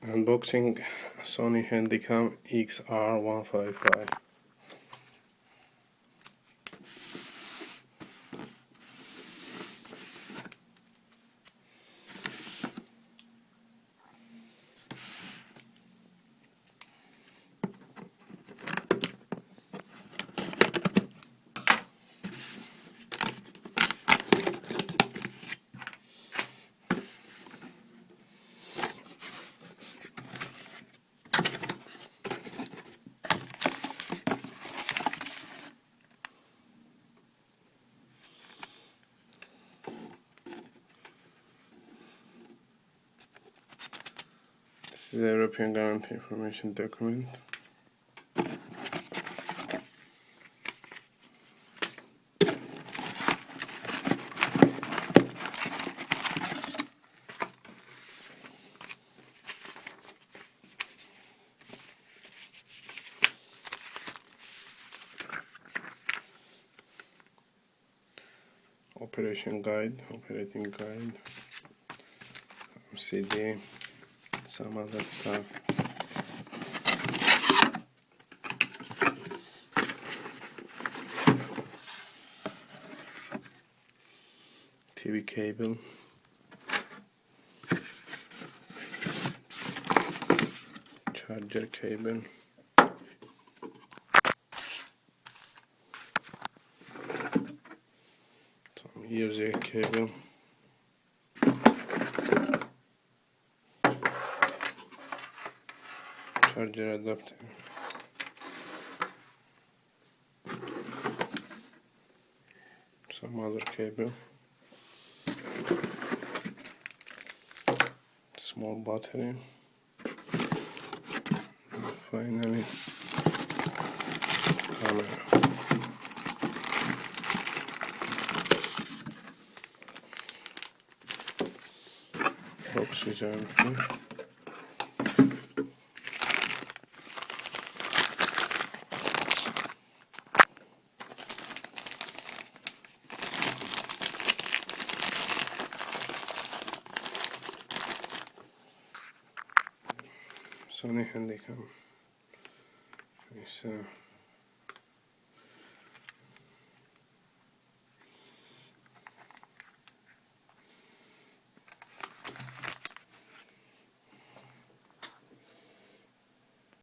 Unboxing Sony Handycam XR155. This is the European Guarantee Information document. Operating guide, CD, some other stuff. TV cable, charger cable, some USB cable, charger adapter, some other cable, small battery, and finally camera. Box is empty. Sony Handycam.